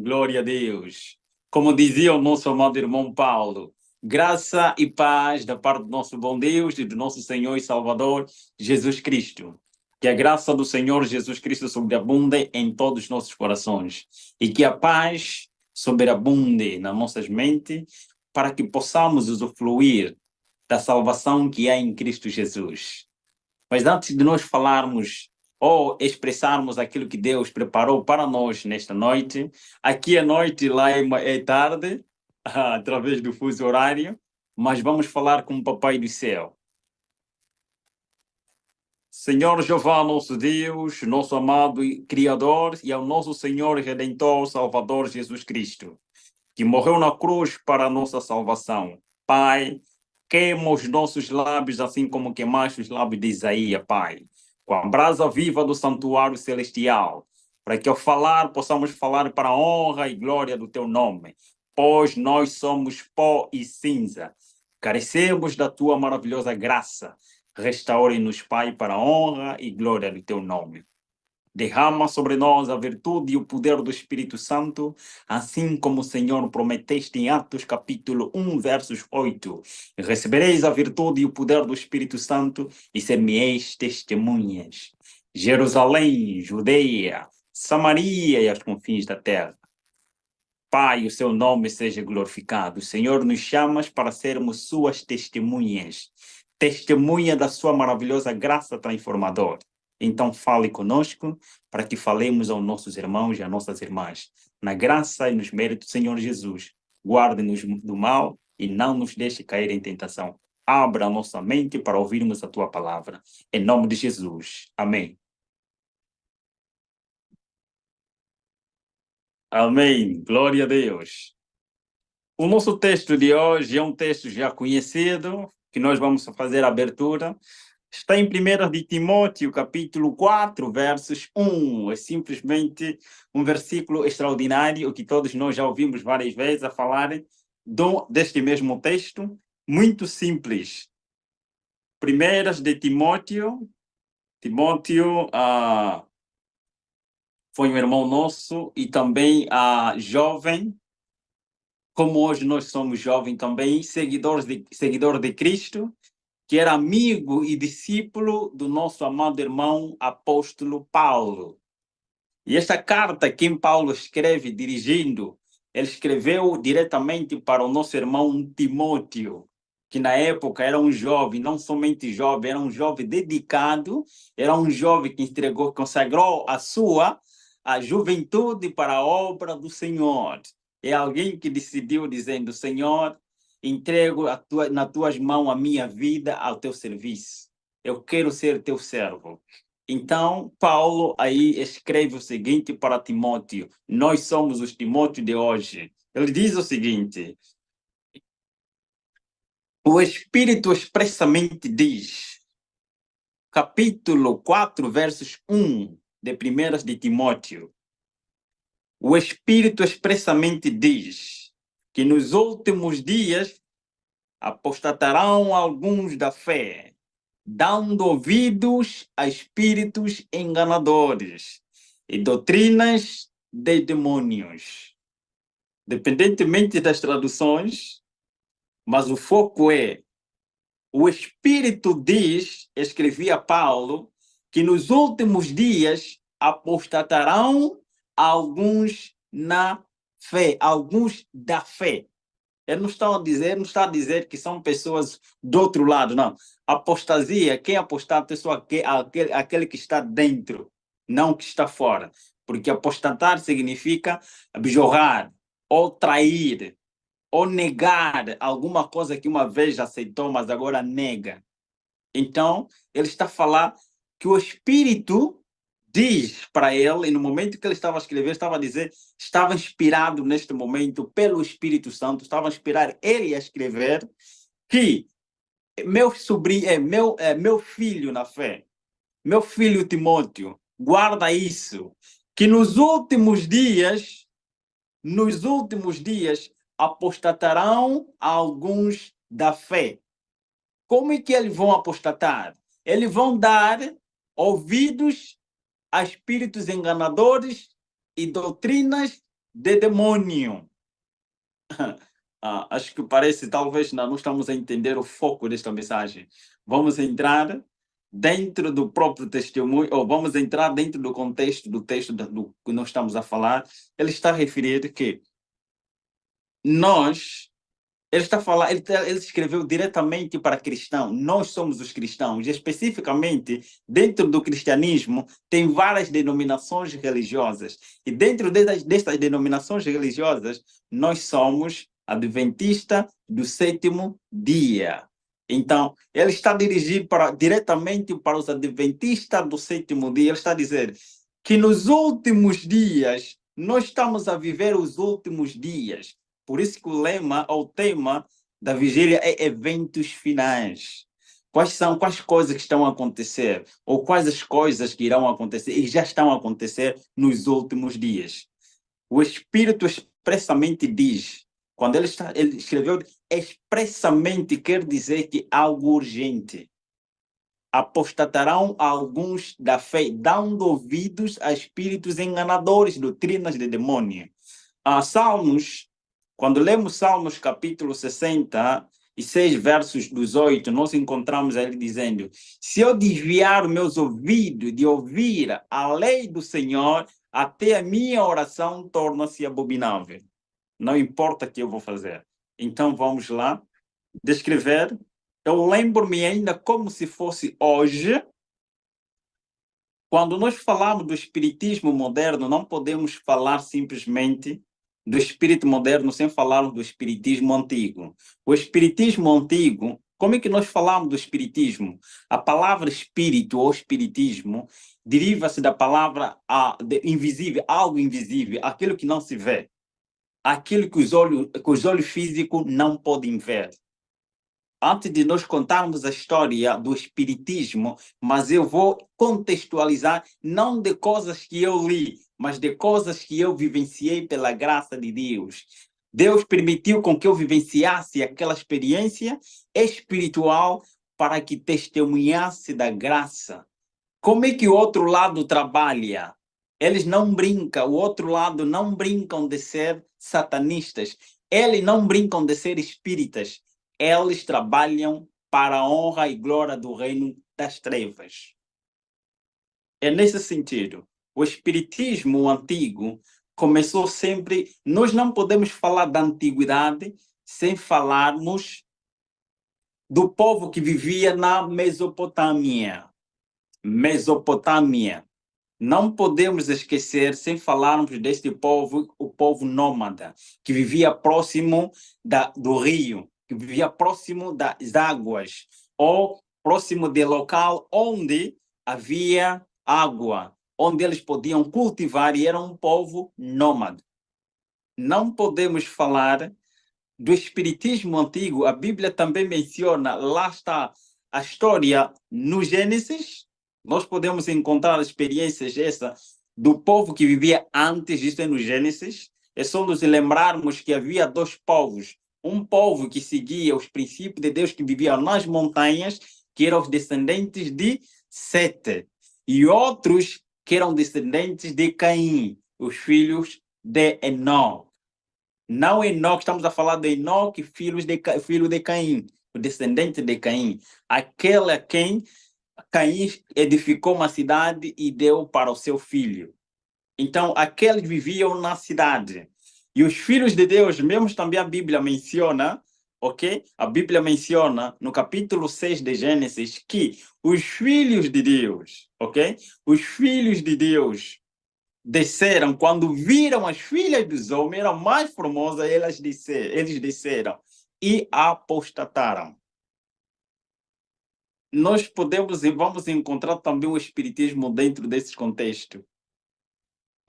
Glória a Deus. Como dizia o nosso amado irmão Paulo, graça e paz da parte do nosso bom Deus e do nosso Senhor e Salvador Jesus Cristo. Que a graça do Senhor Jesus Cristo sobreabunde em todos os nossos corações e que a paz sobreabunde nas nossas mentes para que possamos usufruir da salvação que há em Cristo Jesus. Mas antes de nós falarmos ou expressarmos aquilo que Deus preparou para nós nesta noite, aqui é noite, lá é tarde, através do fuso horário, mas vamos falar com o Papai do Céu. Senhor Jeová, nosso Deus, nosso amado Criador, e ao nosso Senhor Redentor, Salvador Jesus Cristo, que morreu na cruz para a nossa salvação. Pai, queima os nossos lábios, assim como queimaste os lábios de Isaías, Pai, com a brasa viva do santuário celestial, para que ao falar possamos falar para a honra e glória do teu nome, pois nós somos pó e cinza. Carecemos da tua maravilhosa graça. Restaure-nos, Pai, para a honra e glória do teu nome. Derrama sobre nós a virtude e o poder do Espírito Santo, assim como o Senhor prometeste em Atos capítulo 1, versos 8. Recebereis a virtude e o poder do Espírito Santo e ser-me-eis testemunhas. Jerusalém, Judeia, Samaria e aos confins da terra. Pai, o seu nome seja glorificado. O Senhor nos chama para sermos suas testemunhas. Testemunha da sua maravilhosa graça transformadora. Então fale conosco para que falemos aos nossos irmãos e às nossas irmãs. Na graça e nos méritos do Senhor Jesus. Guarde-nos do mal e não nos deixe cair em tentação. Abra a nossa mente para ouvirmos a tua palavra. Em nome de Jesus. Amém. Amém. Glória a Deus. O nosso texto de hoje é um texto já conhecido, que nós vamos fazer a abertura. Está em 1 de Timóteo, capítulo 4, versos 1. É simplesmente um versículo extraordinário, que todos nós já ouvimos várias vezes a falar deste mesmo texto. Muito simples. 1 de Timóteo. Timóteo foi um irmão nosso e também jovem. Como hoje nós somos jovens também, seguidor de Cristo, que era amigo e discípulo do nosso amado irmão apóstolo Paulo. E esta carta que Paulo escreve dirigindo, ele escreveu diretamente para o nosso irmão Timóteo, que na época era um jovem, não somente jovem, era um jovem dedicado, era um jovem que consagrou a juventude para a obra do Senhor. É alguém que decidiu dizendo: Senhor, entrego nas tuas mãos a minha vida ao teu serviço. Eu quero ser teu servo. Então, Paulo aí escreve o seguinte para Timóteo. Nós somos os Timóteo de hoje. Ele diz o seguinte: o Espírito expressamente diz, capítulo 4, versos 1 de 1 de Timóteo, o Espírito expressamente diz que nos últimos dias apostatarão alguns da fé, dando ouvidos a espíritos enganadores e doutrinas de demônios. Dependentemente das traduções, mas o foco é: o Espírito diz, escrevia Paulo, que nos últimos dias apostatarão alguns na fé, alguns da fé. Ele não está a dizer que são pessoas do outro lado, não. Apostasia, quem apostata é só aquele que está dentro, não que está fora. Porque apostatar significa abjorrar, ou trair, ou negar alguma coisa que uma vez aceitou, mas agora nega. Então, ele está a falar que o Espírito diz para ele, e no momento que ele estava a escrever, estava a dizer, estava inspirado neste momento pelo Espírito Santo, estava a inspirar ele a escrever, que meu sobrinho, meu filho na fé, meu filho Timóteo, guarda isso, que nos últimos dias, apostatarão alguns da fé. Como é que eles vão apostatar? Eles vão dar ouvidos a espíritos enganadores e doutrinas de demônio. Acho que parece, talvez não estamos a entender o foco desta mensagem. Vamos entrar dentro do próprio testemunho, ou vamos entrar dentro do contexto do texto do que nós estamos a falar. Ele está a referir que nós, ele está a falar, ele escreveu diretamente para cristão. Nós somos os cristãos. E especificamente, dentro do cristianismo, tem várias denominações religiosas. E dentro destas denominações religiosas, nós somos adventista do sétimo dia. Então, ele está dirigido diretamente para os adventistas do sétimo dia. Ele está a dizer que nos últimos dias, nós estamos a viver os últimos dias. Por isso que o lema, ou o tema da vigília é eventos finais. Quais coisas que estão a acontecer? Ou quais as coisas que irão acontecer e já estão a acontecer nos últimos dias? O Espírito expressamente diz, quando ele escreveu, expressamente quer dizer que algo urgente. Apostatarão alguns da fé, dando ouvidos a espíritos enganadores, doutrinas de demônio. Salmos, quando lemos Salmos capítulo 66, versos 18, nós encontramos ele dizendo: se eu desviar os meus ouvidos de ouvir a lei do Senhor, até a minha oração torna-se abominável. Não importa o que eu vou fazer. Então vamos lá descrever. Eu lembro-me ainda como se fosse hoje. Quando nós falamos do espiritismo moderno, não podemos falar simplesmente do espírito moderno sem falar do espiritismo antigo. O espiritismo antigo, como é que nós falamos do espiritismo? A palavra espírito ou espiritismo deriva-se da palavra invisível, algo invisível, aquilo que não se vê, aquilo que os olhos físicos não podem ver. Antes de nós contarmos a história do espiritismo, mas eu vou contextualizar não de coisas que eu li, mas de coisas que eu vivenciei pela graça de Deus. Deus permitiu com que eu vivenciasse aquela experiência espiritual para que testemunhasse da graça. Como é que o outro lado trabalha? Eles não brincam, o outro lado não brincam de ser satanistas. Eles não brincam de ser espíritas. Eles trabalham para a honra e glória do reino das trevas. É nesse sentido. O espiritismo antigo começou sempre. Nós não podemos falar da antiguidade sem falarmos do povo que vivia na Mesopotâmia. Mesopotâmia. Não podemos esquecer, sem falarmos deste povo, o povo nômada, que vivia próximo do rio, que vivia próximo das águas, ou próximo do local onde havia água, onde eles podiam cultivar, e era um povo nômade. Não podemos falar do espiritismo antigo. A Bíblia também menciona, lá está a história no Gênesis. Nós podemos encontrar experiências do povo que vivia antes, isto é no Gênesis. É só nos lembrarmos que havia dois povos. Um povo que seguia os princípios de Deus, que vivia nas montanhas, que eram os descendentes de Sete. E outros que eram descendentes de Caim, os filhos de Enoque. Não Enoque, estamos a falar de Enoque, filho de Caim, o descendente de Caim. Aquele a quem Caim edificou uma cidade e deu para o seu filho. Então, aqueles viviam na cidade. E os filhos de Deus, mesmo também a Bíblia menciona, ok? A Bíblia menciona no capítulo 6 de Gênesis que os filhos de Deus, ok? Os filhos de Deus desceram, quando viram as filhas dos homens, eram mais formosas, eles desceram e apostataram. Nós podemos e vamos encontrar também o espiritismo dentro desse contexto.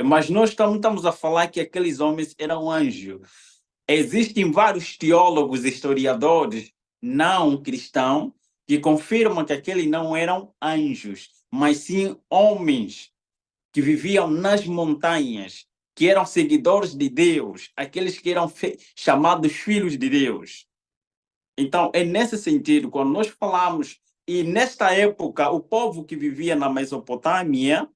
Mas nós estamos a falar que aqueles homens eram anjos. Existem vários teólogos e historiadores não cristãos que confirmam que aqueles não eram anjos, mas sim homens que viviam nas montanhas, que eram seguidores de Deus, aqueles que eram chamados filhos de Deus. Então, é nesse sentido, quando nós falamos, e nesta época, o povo que vivia na Mesopotâmia,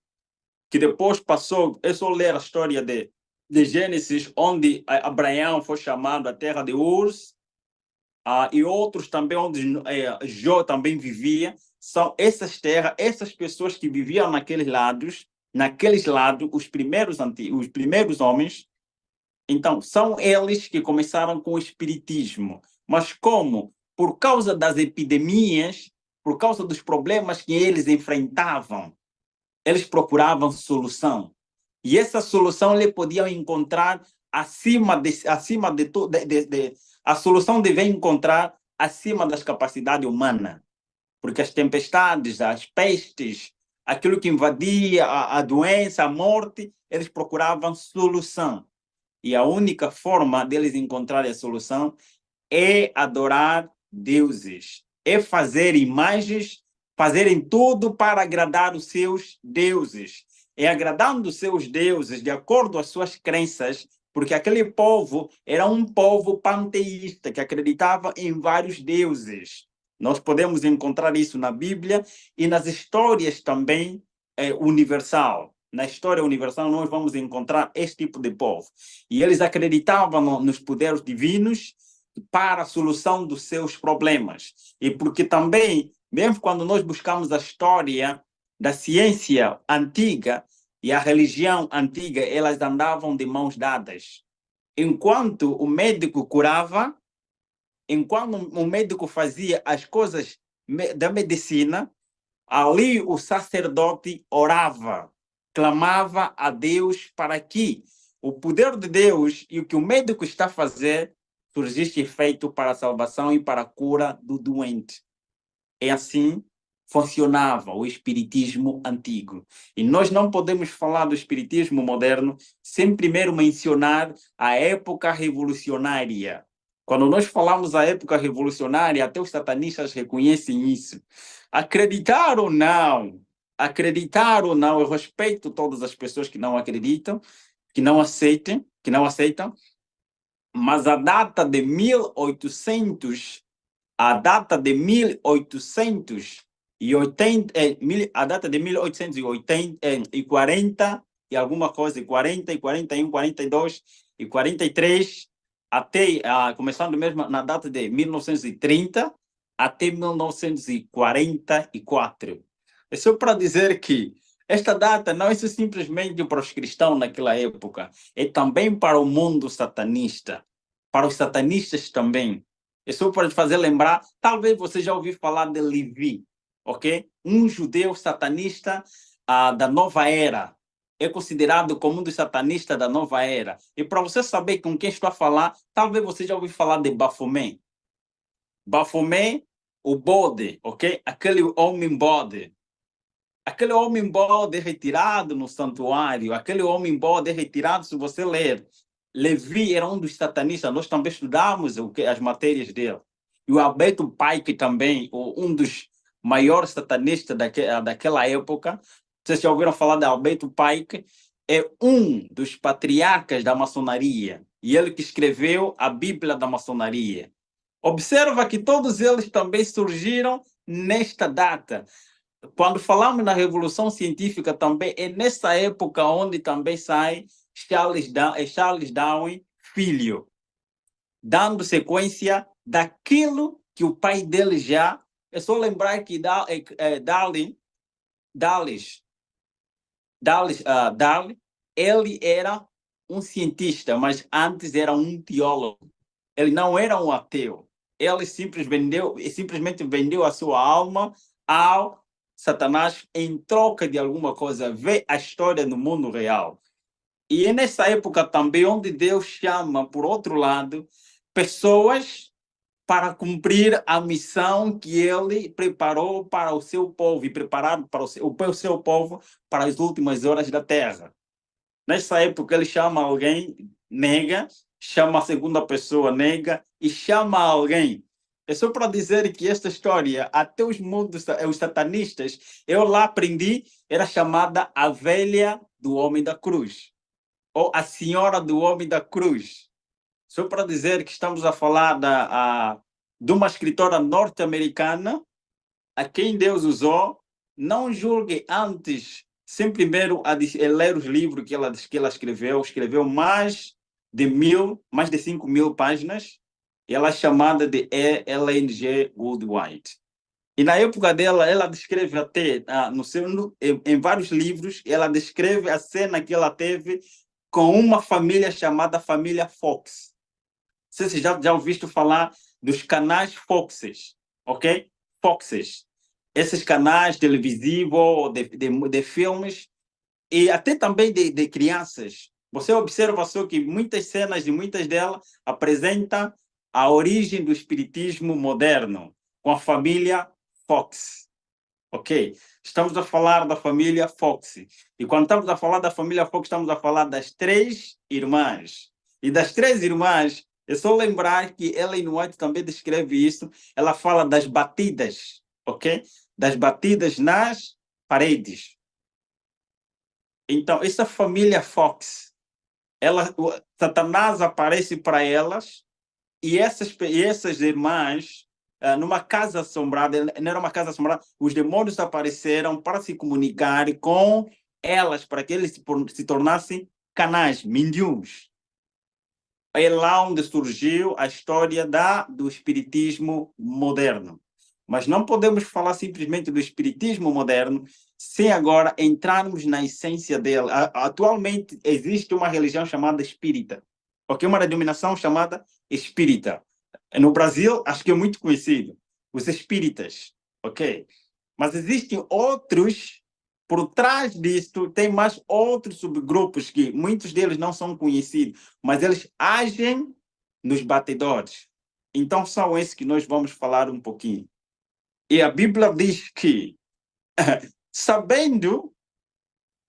que depois passou, é só ler a história de Gênesis, onde Abraão foi chamado a terra de Urs, e outros também, onde Jó também vivia, são essas terras, essas pessoas que viviam naqueles lados, os primeiros homens. Então, são eles que começaram com o espiritismo. Mas como? Por causa das epidemias, por causa dos problemas que eles enfrentavam, eles procuravam solução. E essa solução eles podiam encontrar acima de tudo. A solução devia encontrar acima das capacidades humanas. Porque as tempestades, as pestes, aquilo que invadia a doença, a morte, eles procuravam solução. E a única forma deles encontrarem a solução é adorar deuses, é fazer imagens, fazerem tudo para agradar os seus deuses. É agradando os seus deuses de acordo com as suas crenças, porque aquele povo era um povo panteísta que acreditava em vários deuses. Nós podemos encontrar isso na Bíblia e nas histórias também universal. Na história universal nós vamos encontrar este tipo de povo. E eles acreditavam nos poderes divinos para a solução dos seus problemas. E porque também, mesmo quando nós buscamos a história da ciência antiga e a religião antiga, elas andavam de mãos dadas. Enquanto o médico curava, enquanto o médico fazia as coisas da medicina, ali o sacerdote orava, clamava a Deus para que o poder de Deus e o que o médico está a fazer surgisse efeito para a salvação e para a cura do doente. É assim funcionava o espiritismo antigo. E nós não podemos falar do espiritismo moderno sem primeiro mencionar a época revolucionária. Quando nós falamos da época revolucionária, até os satanistas reconhecem isso. Acreditar ou não, eu respeito todas as pessoas que não acreditam, que não aceitam, mas a data de 1800, a data de 1880, a data de 1840 e alguma coisa, 40, 41, 42 e 43, até, começando mesmo na data de 1930 até 1944. É só para dizer que esta data não é simplesmente para os cristãos naquela época, é também para o mundo satanista, para os satanistas também. É só para fazer lembrar, talvez você já ouviu falar de Levi, ok? Um judeu satanista da nova era. É considerado como um dos satanistas da nova era. E para você saber com quem estou a falar, talvez você já ouviu falar de Baphomet. Baphomet, o bode, ok? Aquele homem bode. Aquele homem bode retirado no santuário, aquele homem bode retirado, se você ler. Levi era um dos satanistas, nós também estudamos as matérias dele. E o Alberto Pike também, um dos maiores satanistas daquela época, vocês já ouviram falar de Alberto Pike, é um dos patriarcas da maçonaria, e ele que escreveu a Bíblia da maçonaria. Observa que todos eles também surgiram nesta data. Quando falamos na Revolução Científica também, é nessa época onde também sai Charles Darwin, filho, dando sequência daquilo que o pai dele já... É só lembrar que Darwin, ele era um cientista, mas antes era um teólogo. Ele não era um ateu. Ele simplesmente vendeu a sua alma ao Satanás em troca de alguma coisa, ver a história no mundo real. E é nessa época também onde Deus chama, por outro lado, pessoas para cumprir a missão que ele preparou para o seu povo e preparar para o seu povo para as últimas horas da terra. Nessa época ele chama alguém, nega, chama a segunda pessoa, nega, e chama alguém. É só para dizer que esta história, até os satanistas, eu lá aprendi, era chamada a velha do homem da cruz, ou a senhora do homem da cruz. Só para dizer que estamos a falar de uma escritora norte-americana a quem Deus usou. Não julgue antes sem primeiro ler os livros que ela escreveu mais de 5.000 páginas, e ela é chamada de Ellen G. Woodward. E na época dela, ela descreve até, em vários livros, ela descreve a cena que ela teve com uma família chamada família Fox. Não sei se já ouviste falar dos canais Foxes, ok? Foxes. Esses canais televisivos, de filmes, e até também de crianças. Você observa só que muitas cenas e muitas delas apresentam a origem do espiritismo moderno, com a família Fox. Ok? Estamos a falar da família Fox. E quando estamos a falar da família Fox, estamos a falar das 3 irmãs. E das 3 irmãs, é só lembrar que Ellen White também descreve isso. Ela fala das batidas, ok? Das batidas nas paredes. Então, essa família Fox, Satanás aparece para elas, e essas irmãs, numa casa assombrada, não era uma casa assombrada, os demônios apareceram para se comunicar com elas, para que eles se tornassem canais, mediums. É lá onde surgiu a história do espiritismo moderno. Mas não podemos falar simplesmente do espiritismo moderno sem agora entrarmos na essência dele. Atualmente existe uma religião chamada espírita, ok? Uma denominação chamada espírita. No Brasil, acho que é muito conhecido, os espíritas, ok? Mas existem outros, por trás disto, tem mais outros subgrupos que muitos deles não são conhecidos, mas eles agem nos batidores. Então, são esses que nós vamos falar um pouquinho. E a Bíblia diz que, sabendo,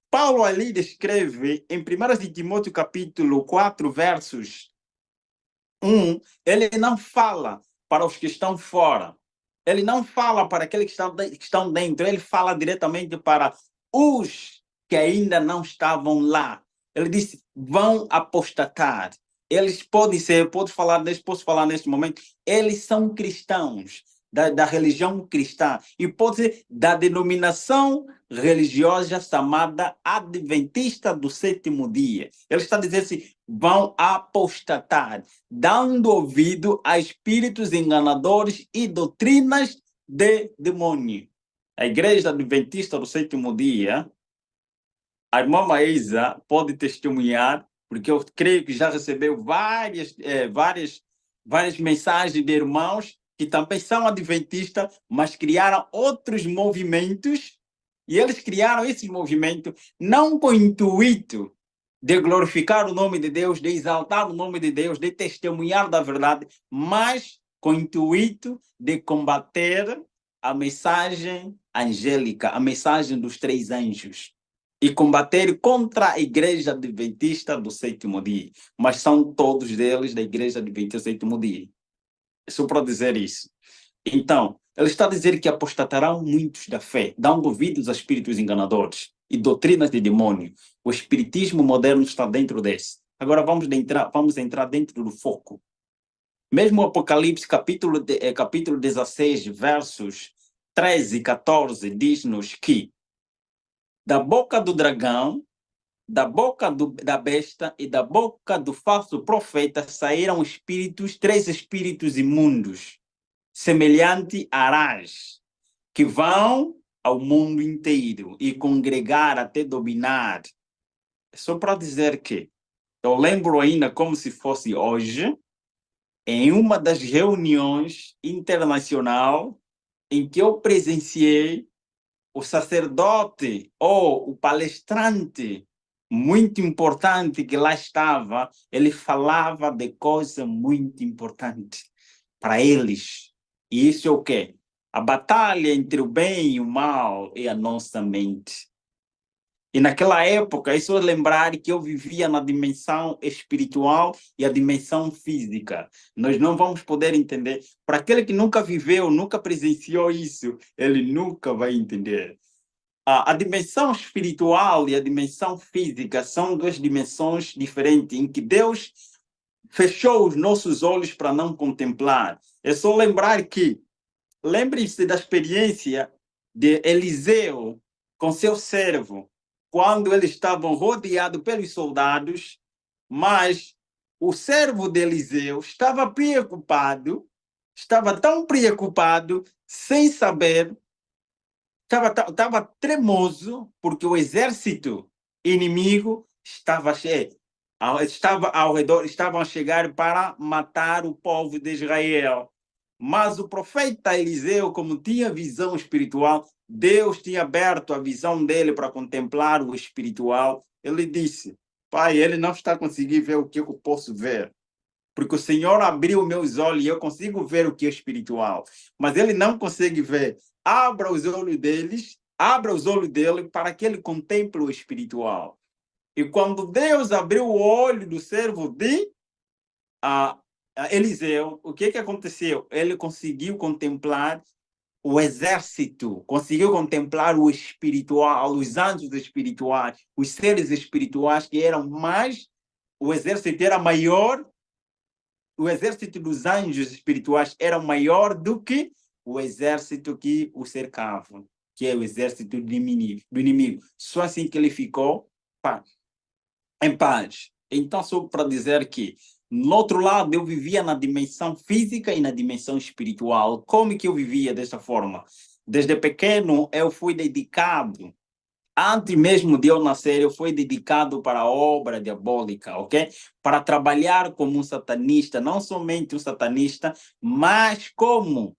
Paulo ali descreve em 1 de Timóteo capítulo 4, versos 1, ele não fala para os que estão fora. Ele não fala para aqueles que estão dentro, ele fala diretamente para os que ainda não estavam lá. Ele disse, vão apostatar. Eles posso falar neste momento, eles são cristãos, da religião cristã, e pode ser da denominação religiosa chamada Adventista do Sétimo Dia. Ele está dizendo assim, vão apostatar, dando ouvido a espíritos enganadores e doutrinas de demônio. A Igreja Adventista do Sétimo Dia, a irmã Maísa pode testemunhar, porque eu creio que já recebeu várias mensagens de irmãos que também são adventistas, mas criaram outros movimentos, e eles criaram esses movimentos não com o intuito de glorificar o nome de Deus, de exaltar o nome de Deus, de testemunhar da verdade, mas com o intuito de combater a mensagem angélica, a mensagem dos 3 anjos, e combater contra a Igreja Adventista do Sétimo Dia. Mas são todos eles da Igreja Adventista do Sétimo Dia. Só para dizer isso. Então, ele está a dizer que apostatarão muitos da fé, dando ouvidos a espíritos enganadores e doutrinas de demônio. O espiritismo moderno está dentro desse. Agora vamos entrar dentro do foco. Mesmo o Apocalipse, capítulo 16, versos 13 e 14, diz-nos que da boca do dragão, da boca da besta e da boca do falso profeta saíram 3 espíritos imundos, semelhante a arás, que vão ao mundo inteiro e congregar até dominar. Só para dizer que eu lembro ainda como se fosse hoje, em uma das reuniões internacional em que eu presenciei, o sacerdote ou o palestrante muito importante que lá estava, ele falava de coisa muito importante para eles. E isso é o quê? A batalha entre o bem e o mal é a nossa mente. E naquela época, é só lembrar que eu vivia na dimensão espiritual e a dimensão física. Nós não vamos poder entender. Para aquele que nunca viveu, nunca presenciou isso, ele nunca vai entender. A dimensão espiritual e a dimensão física são 2 dimensões diferentes, em que Deus fechou os nossos olhos para não contemplar. É só lembrar que, lembre-se da experiência de Eliseu com seu servo. quando eles estavam rodeados pelos soldados, mas o servo de Eliseu estava preocupado, estava tão preocupado, sem saber, estava tremoso, porque o exército inimigo estava cheio. Estava ao redor, estavam a chegar para matar o povo de Israel. Mas o profeta Eliseu, como tinha visão espiritual, Deus tinha aberto a visão dele para contemplar o espiritual. Ele disse: Pai, ele não está conseguindo ver o que eu posso ver, porque o Senhor abriu meus olhos e eu consigo ver o que é espiritual, mas ele não consegue ver. Abra os olhos deles, abra os olhos dele para que ele contemple o espiritual. E quando Deus abriu o olho do servo de Eliseu, o que aconteceu? Ele conseguiu contemplar o exército, conseguiu contemplar o espiritual, os anjos espirituais, os seres espirituais que eram mais, o exército era maior, o exército dos anjos espirituais era maior do que o exército que o cercava, que é o exército do inimigo. Só assim que ele ficou em paz. Então, só para dizer que, no outro lado, eu vivia na dimensão física e na dimensão espiritual. Como que eu vivia dessa forma? Desde pequeno, eu fui dedicado. Antes mesmo de eu nascer, eu fui dedicado para a obra diabólica, ok? Para trabalhar como um satanista, não somente um satanista, mas como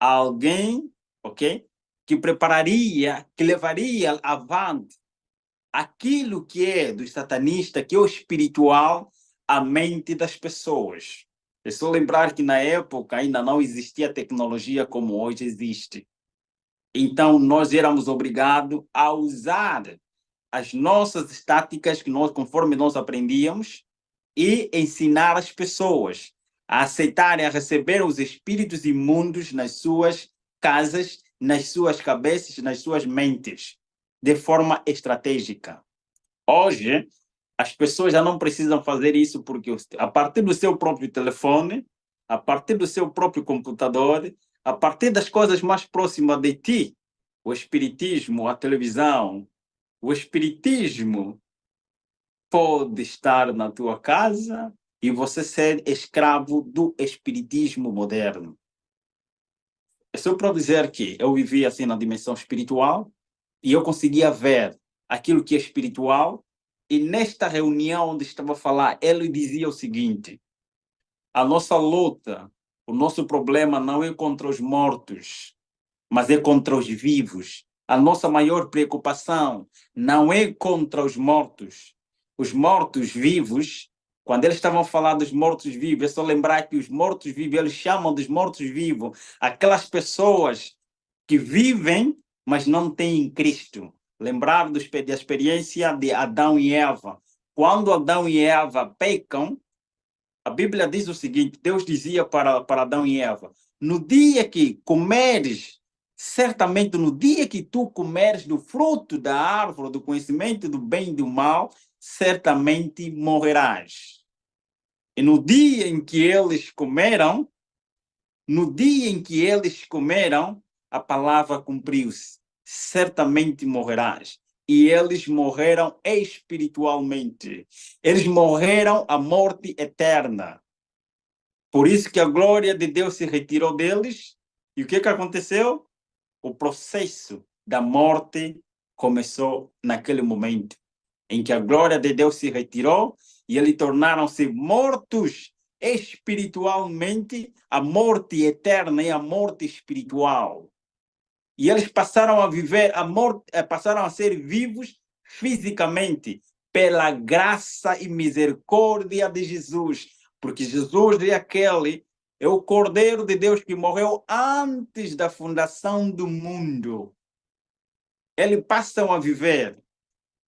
alguém, ok? Que prepararia, que levaria avante aquilo que é do satanista, que é o espiritual, à mente das pessoas. É só lembrar que na época ainda não existia tecnologia como hoje existe. Então, nós éramos obrigados a usar as nossas táticas, que nós, conforme nós aprendíamos, e ensinar as pessoas a aceitarem, a receber os espíritos imundos nas suas casas, nas suas cabeças, nas suas mentes, de forma estratégica. Hoje, as pessoas já não precisam fazer isso porque a partir do seu próprio telefone, a partir do seu próprio computador, a partir das coisas mais próximas de ti, o espiritismo, a televisão, o espiritismo pode estar na tua casa e você ser escravo do espiritismo moderno. É só para dizer que eu vivia assim na dimensão espiritual e eu conseguia ver aquilo que é espiritual. E nesta reunião onde estava a falar, ele dizia o seguinte: a nossa luta, o nosso problema não é contra os mortos, mas é contra os vivos. A nossa maior preocupação não é contra os mortos. Os mortos-vivos, quando eles estavam a falar dos mortos-vivos, é só lembrar que os mortos-vivos, eles chamam dos mortos-vivos aquelas pessoas que vivem, mas não têm Cristo. Lembrar da experiência de Adão e Eva. Quando Adão e Eva pecam, a Bíblia diz o seguinte: Deus dizia para Adão e Eva: no dia que comeres, certamente no dia que tu comeres do fruto da árvore do conhecimento do bem e do mal, certamente morrerás. E no dia em que eles comeram, no dia em que eles comeram, a palavra cumpriu-se: certamente morrerás. E eles morreram espiritualmente. Eles morreram a morte eterna. Por isso que a glória de Deus se retirou deles. E o que aconteceu? O processo da morte começou naquele momento em que a glória de Deus se retirou e eles tornaram-se mortos espiritualmente, a morte eterna e a morte espiritual. E eles passaram a viver a morte, passaram a ser vivos fisicamente pela graça e misericórdia de Jesus, porque Jesus é aquele, é o Cordeiro de Deus que morreu antes da fundação do mundo. Eles passam a viver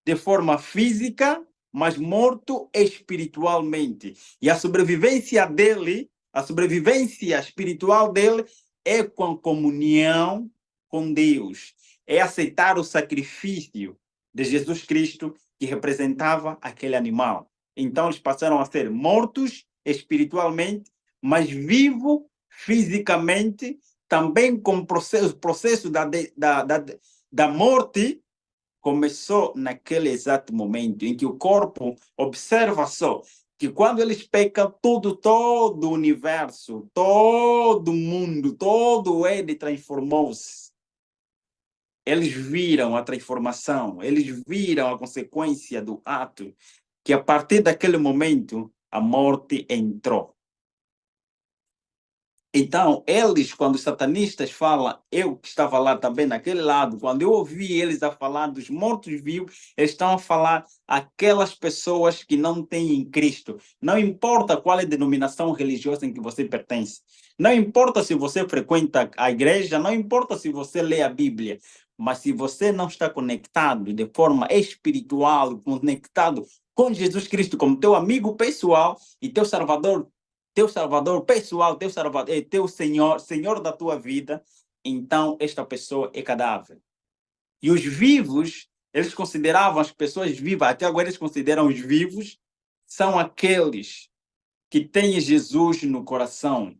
de forma física, mas morto espiritualmente. E a sobrevivência dele, a sobrevivência espiritual dele é com comunhão com Deus. É aceitar o sacrifício de Jesus Cristo que representava aquele animal. Então eles passaram a ser mortos espiritualmente, mas vivos fisicamente, também com o processo da morte começou naquele exato momento em que o corpo, observa só, que quando eles pecam, todo o universo, todo o mundo, todo ele transformou-se. Eles viram a transformação, eles viram a consequência do ato, que a partir daquele momento a morte entrou. Então, eles, quando os satanistas falam, eu que estava lá também naquele lado, quando eu ouvi eles a falar dos mortos-vivos, eles estão a falar aquelas pessoas que não têm em Cristo. Não importa qual é a denominação religiosa em que você pertence. Não importa se você frequenta a igreja, não importa se você lê a Bíblia. Mas se você não está conectado de forma espiritual, conectado com Jesus Cristo como teu amigo pessoal e teu salvador pessoal, teu Senhor, Senhor da tua vida, então esta pessoa é cadáver. E os vivos, eles consideravam as pessoas vivas, até agora eles consideram os vivos, são aqueles que têm Jesus no coração,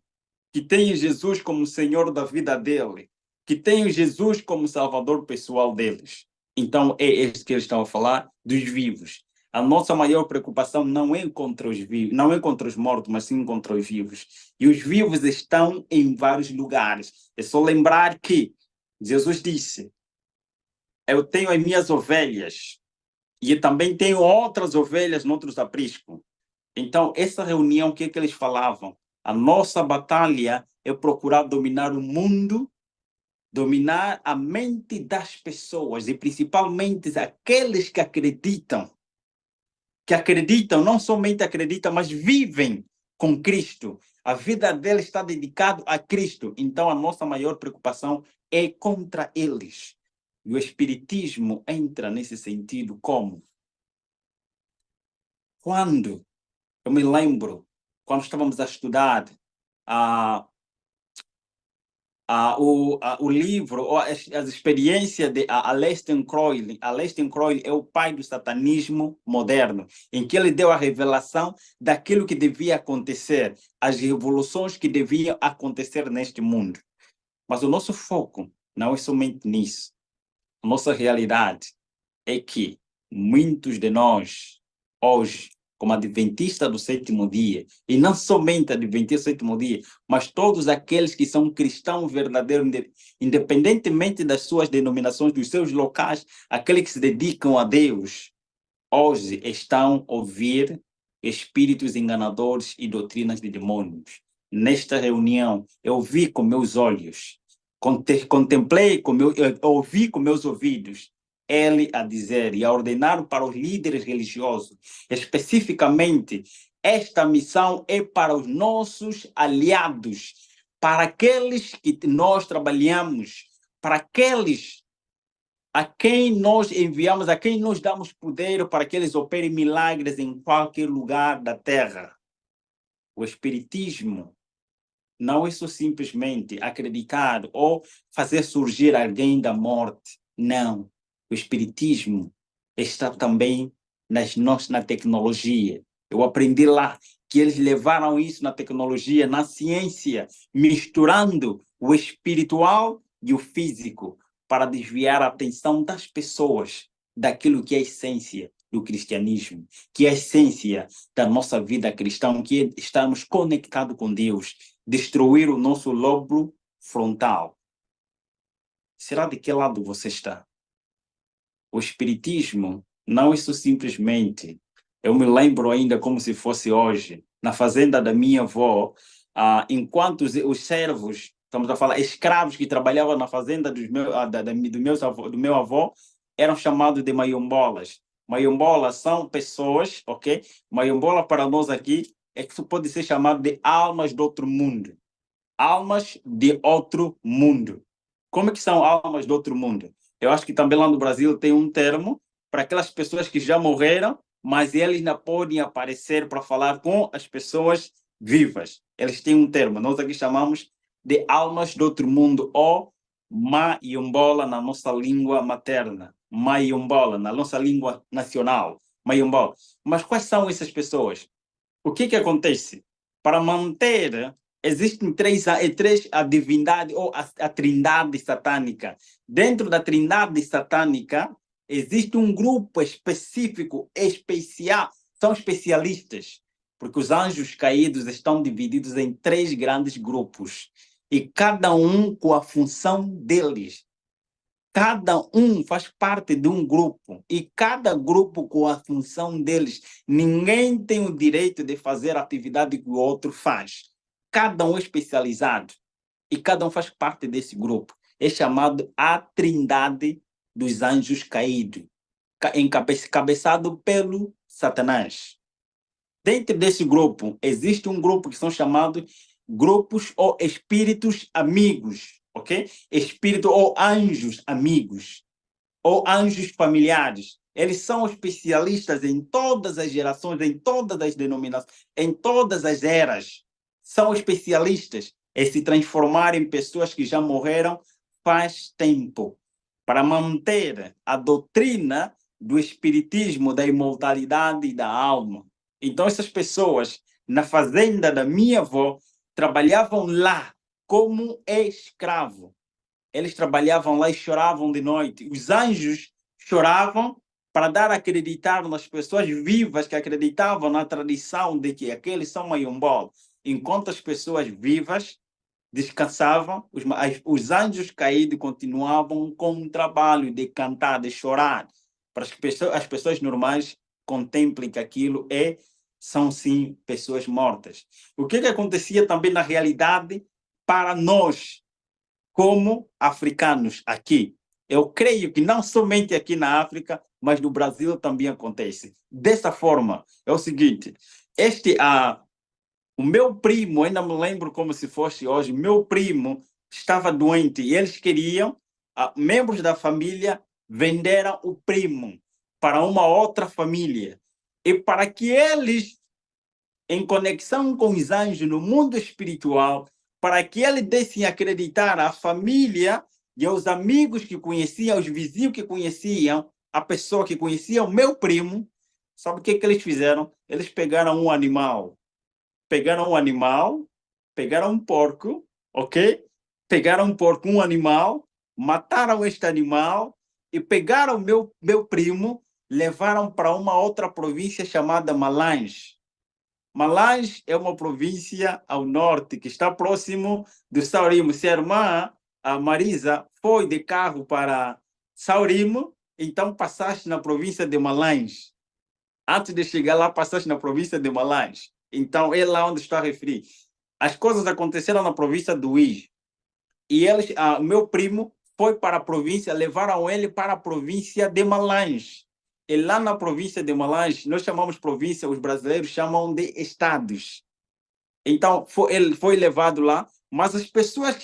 que têm Jesus como Senhor da vida dele, que têm Jesus como Salvador pessoal deles. Então é este que eles estão a falar dos vivos. A nossa maior preocupação não é contra os vivos, não é contra os mortos, mas sim contra os vivos. E os vivos estão em vários lugares. É só lembrar que Jesus disse: eu tenho as minhas ovelhas e também tenho outras ovelhas noutros apriscos. Então, essa reunião, o que é que eles falavam? A nossa batalha é procurar dominar o mundo, dominar a mente das pessoas e principalmente aqueles que não somente acreditam, mas vivem com Cristo. A vida deles está dedicada a Cristo. Então, a nossa maior preocupação é contra eles. E o Espiritismo entra nesse sentido como? Quando, eu me lembro, quando estávamos a estudar o livro, ou as experiências de Aleister Crowley. Aleister Crowley é o pai do satanismo moderno, em que ele deu a revelação daquilo que devia acontecer, as revoluções que deviam acontecer neste mundo. Mas o nosso foco não é somente nisso. A nossa realidade é que muitos de nós, hoje, como adventista do sétimo dia, e não somente adventista do sétimo dia, mas todos aqueles que são cristãos verdadeiros, independentemente das suas denominações, dos seus locais, aqueles que se dedicam a Deus, hoje estão a ouvir espíritos enganadores e doutrinas de demônios. Nesta reunião, eu vi com meus olhos, contemplei, ouvi com meus ouvidos, ele a dizer e a ordenar para os líderes religiosos, especificamente, esta missão é para os nossos aliados, para aqueles que nós trabalhamos, para aqueles a quem nós enviamos, a quem nós damos poder para que eles operem milagres em qualquer lugar da terra. O Espiritismo não é só simplesmente acreditar ou fazer surgir alguém da morte. Não. O Espiritismo está também na tecnologia. Eu aprendi lá que eles levaram isso na tecnologia, na ciência, misturando o espiritual e o físico para desviar a atenção das pessoas daquilo que é a essência do cristianismo, que é a essência da nossa vida cristã, que é estarmos conectados com Deus, destruir o nosso lobo frontal. Será de que lado você está? O Espiritismo não é isso simplesmente. Eu me lembro ainda como se fosse hoje, na fazenda da minha avó, enquanto os servos, estamos a falar, escravos que trabalhavam na fazenda do meu avô, eram chamados de maiombolas. Maiombolas são pessoas, ok? Maiombola para nós aqui é que isso pode ser chamado de almas do outro mundo. Almas de outro mundo. Como é que são almas do outro mundo? Eu acho que também lá no Brasil tem um termo para aquelas pessoas que já morreram, mas eles ainda podem aparecer para falar com as pessoas vivas. Eles têm um termo, nós aqui chamamos de almas do outro mundo, ou Mayombola na nossa língua materna, Mayombola na nossa língua nacional, Mayombola. Mas quais são essas pessoas? O que acontece? Para manter, existem três a divindade ou a trindade satânica. Dentro da trindade satânica, existe um grupo específico, especial, são especialistas, porque os anjos caídos estão divididos em 3 grandes grupos, e cada um com a função deles. Cada um faz parte de um grupo, e cada grupo com a função deles. Ninguém tem o direito de fazer a atividade que o outro faz. Cada um é especializado, e cada um faz parte desse grupo. É chamado a Trindade dos Anjos Caídos, encabeçado pelo Satanás. Dentro desse grupo, existe um grupo que são chamados grupos ou espíritos amigos, ok? Espírito ou anjos amigos, ou anjos familiares. Eles são especialistas em todas as gerações, em todas as denominações, em todas as eras. São especialistas em se transformar em pessoas que já morreram faz tempo, para manter a doutrina do espiritismo, da imortalidade e da alma. Então, essas pessoas, na fazenda da minha avó, trabalhavam lá como escravo. Eles trabalhavam lá e choravam de noite. Os anjos choravam para dar a acreditar nas pessoas vivas que acreditavam na tradição de que aqueles são maiombol. Enquanto as pessoas vivas descansavam, os anjos caídos continuavam com o trabalho de cantar, de chorar, para que as pessoas normais contemplem que aquilo são sim pessoas mortas. O que acontecia também na realidade para nós, como africanos aqui? Eu creio que não somente aqui na África, mas no Brasil também acontece. Dessa forma, é o seguinte, o meu primo, ainda me lembro como se fosse hoje, meu primo estava doente e eles queriam, membros da família venderam o primo para uma outra família. E para que eles, em conexão com os anjos no mundo espiritual, para que eles dessem acreditar à família e aos amigos que conheciam, aos vizinhos que conheciam, a pessoa que conhecia o meu primo, sabe o que eles fizeram? Eles pegaram um animal, pegaram um porco, ok? Pegaram um porco, um animal, mataram este animal e pegaram meu primo, levaram para uma outra província chamada Malange. Malange é uma província ao norte que está próximo do Saurimo. Se a irmã, a Marisa, foi de carro para Saurimo, então passaste na província de Malange. Antes de chegar lá, passaste na província de Malange. Então, é lá onde está a referir. As coisas aconteceram na província do Uís. E eles, meu primo foi para a província, levaram ele para a província de Malange. E lá na província de Malange, nós chamamos província, os brasileiros chamam de estados. Então, ele foi levado lá, mas as pessoas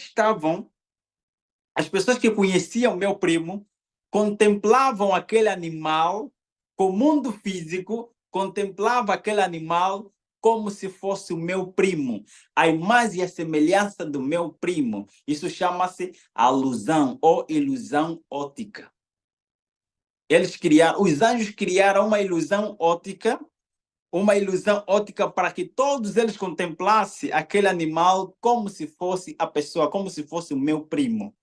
que conheciam meu primo, contemplavam aquele animal com o mundo físico, contemplava aquele animal como se fosse o meu primo, a imagem e a semelhança do meu primo. Isso chama-se alusão ou ilusão óptica. Os anjos criaram uma ilusão óptica para que todos eles contemplassem aquele animal como se fosse a pessoa, como se fosse o meu primo.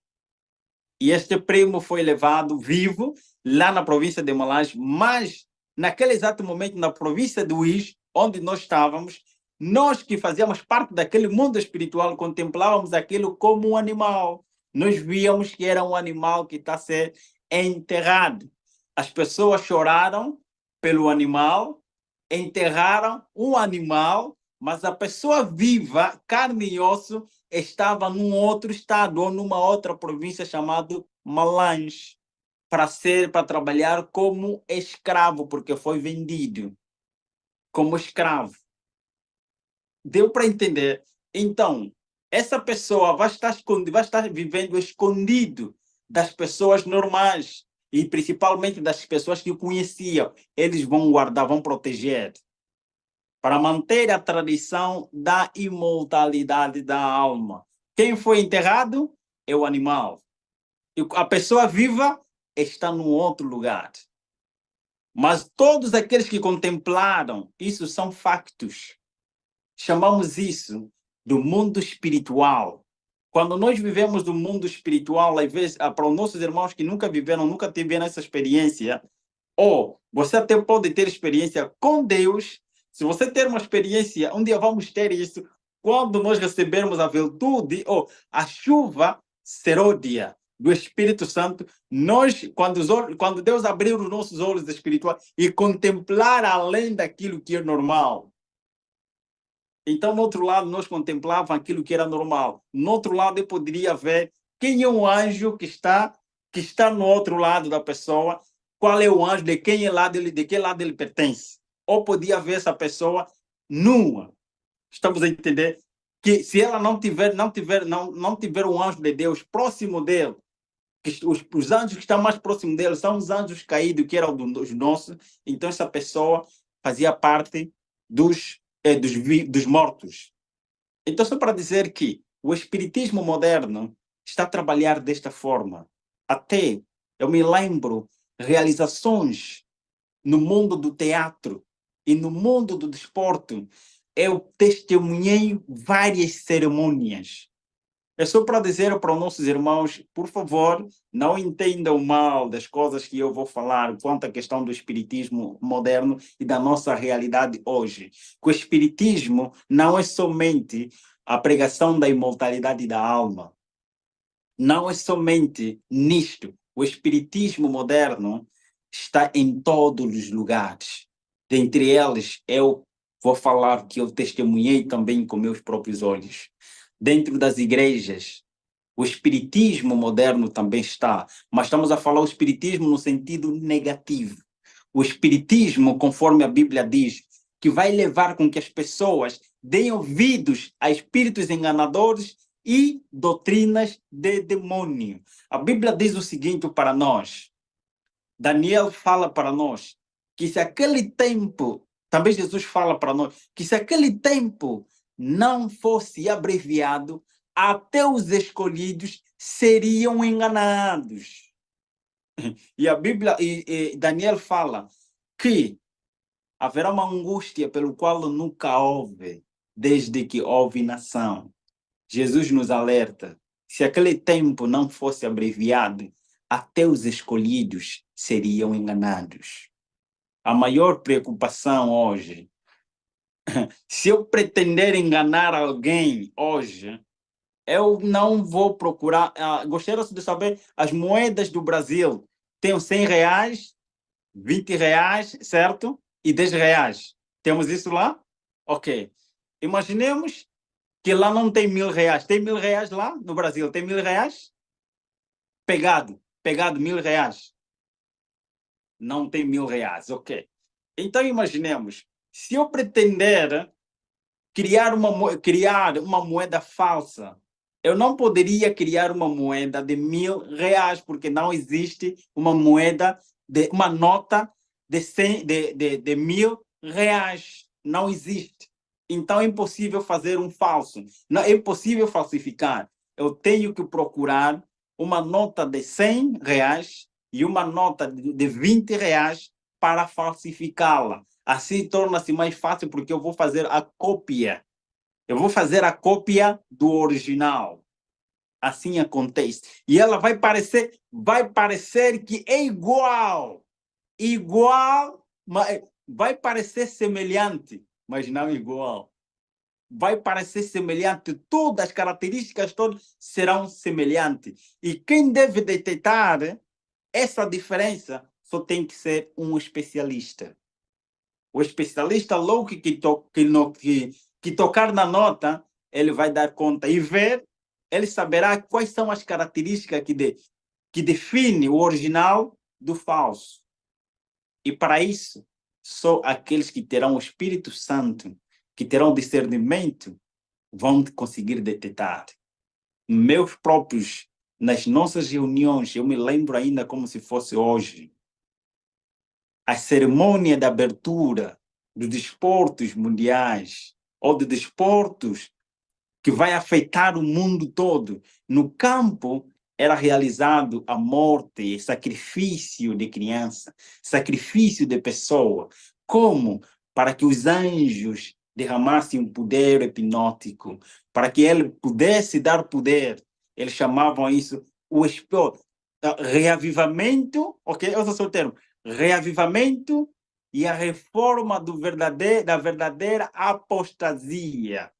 E este primo foi levado vivo lá na província de Malange, mas naquele exato momento, na província do Uís, onde nós estávamos, nós que fazíamos parte daquele mundo espiritual, contemplávamos aquilo como um animal. Nós víamos que era um animal que está a ser enterrado. As pessoas choraram pelo animal, enterraram um animal, mas a pessoa viva, carne e osso, estava num outro estado ou numa outra província chamada Malange, para trabalhar como escravo, porque foi vendido como escravo. Deu para entender? Então, essa pessoa vai estar vivendo escondido das pessoas normais e principalmente das pessoas que o conheciam. Eles vão guardar, vão proteger para manter a tradição da imortalidade da alma. Quem foi enterrado é o animal. E a pessoa viva está num outro lugar. Mas todos aqueles que contemplaram, isso são factos. Chamamos isso do mundo espiritual. Quando nós vivemos no mundo espiritual, às vezes, para os nossos irmãos que nunca viveram, nunca tiveram essa experiência, ou você até pode ter experiência com Deus. Se você ter uma experiência, um dia vamos ter isso, quando nós recebermos a virtude ou a chuva seródia do Espírito Santo, nós, quando Deus abrir os nossos olhos espirituais e contemplar além daquilo que é normal. Então, no outro lado, nós contemplávamos aquilo que era normal. No outro lado, eu poderia ver quem é o anjo que está no outro lado da pessoa, qual é o anjo, de quem lado ele, de que lado ele pertence. Ou podia ver essa pessoa nua. Estamos a entender que se ela não tiver um anjo de Deus próximo dele, que os anjos que estão mais próximos dele são os anjos caídos, que eram dos nossos, então essa pessoa fazia parte dos mortos. Então, só para dizer que o espiritismo moderno está a trabalhar desta forma. Até eu me lembro realizações no mundo do teatro e no mundo do desporto. Eu testemunhei várias cerimônias. É só para dizer para os nossos irmãos, por favor, não entendam mal das coisas que eu vou falar quanto à questão do espiritismo moderno e da nossa realidade hoje. Que o espiritismo não é somente a pregação da imortalidade da alma. Não é somente nisto. O espiritismo moderno está em todos os lugares. Dentre eles, eu vou falar que eu testemunhei também com meus próprios olhos. Dentro das igrejas, o espiritismo moderno também está, mas estamos a falar o espiritismo no sentido negativo. O espiritismo, conforme a Bíblia diz, que vai levar com que as pessoas deem ouvidos a espíritos enganadores e doutrinas de demônio. A Bíblia diz o seguinte para nós, Daniel fala para nós, que se aquele tempo, também Jesus fala para nós, que se aquele tempo não fosse abreviado, até os escolhidos seriam enganados. E a Bíblia, e Daniel fala que haverá uma angústia pelo qual nunca houve, desde que houve nação. Jesus nos alerta, se aquele tempo não fosse abreviado, até os escolhidos seriam enganados. A maior preocupação hoje, se eu pretender enganar alguém hoje, eu não vou procurar. Gostaria de saber as moedas do Brasil. Tem 100 reais, 20 reais, certo? E 10 reais. Temos isso lá? Ok. Imaginemos que lá não tem 1.000 reais. Tem 1.000 reais lá no Brasil? Tem 1.000 reais? Pegado 1.000 reais. Não tem 1.000 reais, ok. Então imaginemos, se eu pretender criar uma moeda falsa, eu não poderia criar uma moeda de 1.000 reais, porque não existe uma nota de 1.000 reais. Não existe. Então é impossível fazer um falso. Não, é impossível falsificar. Eu tenho que procurar uma nota de 100 reais e uma nota de 20 reais para falsificá-la. Assim torna-se mais fácil, porque eu vou fazer a cópia. Eu vou fazer a cópia do original. Assim acontece. E ela vai parecer que é igual. Igual, mas vai parecer semelhante, mas não igual. Vai parecer semelhante. Todas as características todas serão semelhantes. E quem deve detectar essa diferença só tem que ser um especialista. O especialista, logo que tocar na nota, ele vai dar conta e ver, ele saberá quais são as características que definem o original do falso. E para isso, só aqueles que terão o Espírito Santo, que terão discernimento, vão conseguir detectar. Meus próprios, nas nossas reuniões, eu me lembro ainda como se fosse hoje, a cerimônia de abertura dos desportos mundiais ou de desportos que vai afetar o mundo todo. No campo era realizado a morte, sacrifício de criança, sacrifício de pessoa. Como? Para que os anjos derramasse um poder hipnótico, para que ele pudesse dar poder. Eles chamavam isso o reavivamento, ok? Eu sou o termo, reavivamento e a reforma da verdadeira apostasia.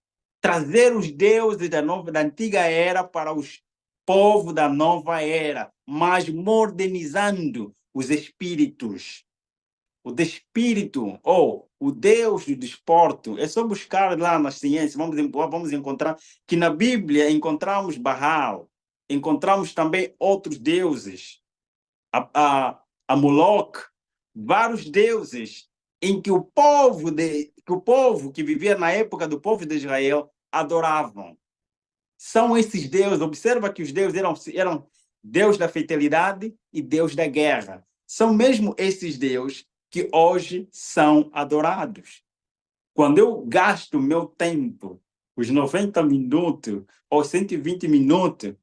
Trazer os deuses da antiga era para os povos da nova era, mas modernizando os espíritos. O espírito, ou o Deus do desporto, é só buscar lá nas ciências, vamos encontrar que na Bíblia encontramos Baal, encontramos também outros deuses, a Moloch, vários deuses em que o povo que vivia na época do povo de Israel adoravam. São esses deuses, observa que os deuses eram Deus da fertilidade e Deus da guerra. São mesmo esses deuses que hoje são adorados. Quando eu gasto meu tempo, os 90 minutos ou 120 minutos,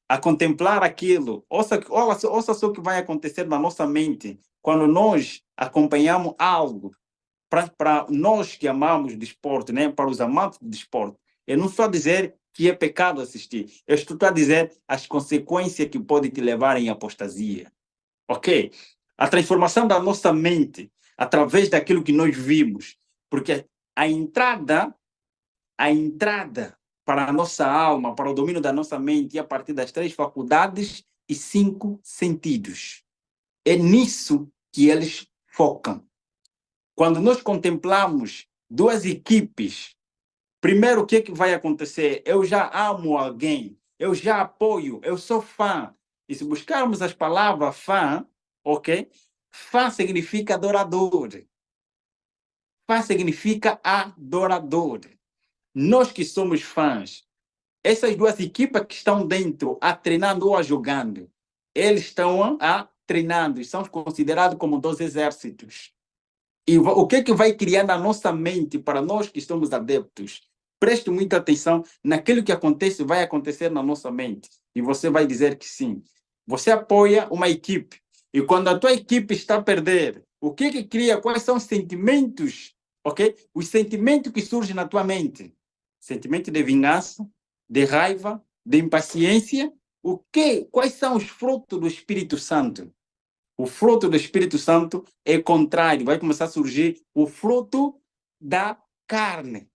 a contemplar aquilo, ouça só o que vai acontecer na nossa mente quando nós acompanhamos algo. Para nós que amamos desporto, né? Para os amantes de desporto, eu não estou a dizer que é pecado assistir, eu estou a dizer as consequências que podem te levar em apostasia. Ok? A transformação da nossa mente através daquilo que nós vimos, porque a entrada para a nossa alma, para o domínio da nossa mente, é a partir das 3 faculdades e 5 sentidos. É nisso que eles focam. Quando nós contemplamos 2 equipes, primeiro o que vai acontecer? Eu já amo alguém, eu já apoio, eu sou fã. E se buscarmos as palavras fã, ok? Fã significa adorador. Fã significa adorador. Nós que somos fãs, essas 2 equipas que estão dentro, a treinando ou a jogando, eles estão a treinando, são considerados como 2 exércitos. E o que vai criar na nossa mente para nós que estamos adeptos? Preste muita atenção naquilo que acontece, vai acontecer na nossa mente. E você vai dizer que sim. Você apoia uma equipe. E quando a tua equipe está a perder, o que cria? Quais são os sentimentos? Ok? Os sentimentos que surgem na tua mente. Sentimento de vingança, de raiva, de impaciência. Quais são os frutos do Espírito Santo? O fruto do Espírito Santo é contrário, vai começar a surgir o fruto da carne.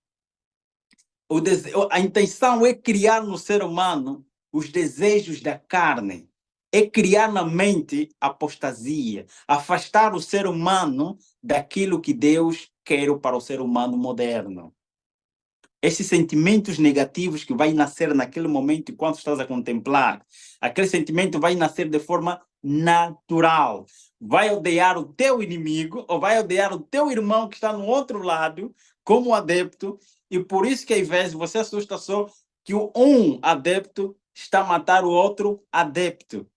A intenção é criar no ser humano os desejos da carne, é criar na mente apostasia, afastar o ser humano daquilo que Deus quer para o ser humano moderno. Esses sentimentos negativos que vai nascer naquele momento enquanto estás a contemplar, aquele sentimento vai nascer de forma natural. Vai odiar o teu inimigo ou vai odiar o teu irmão que está no outro lado como adepto, e por isso que às vezes você assusta só que um adepto está a matar o outro adepto.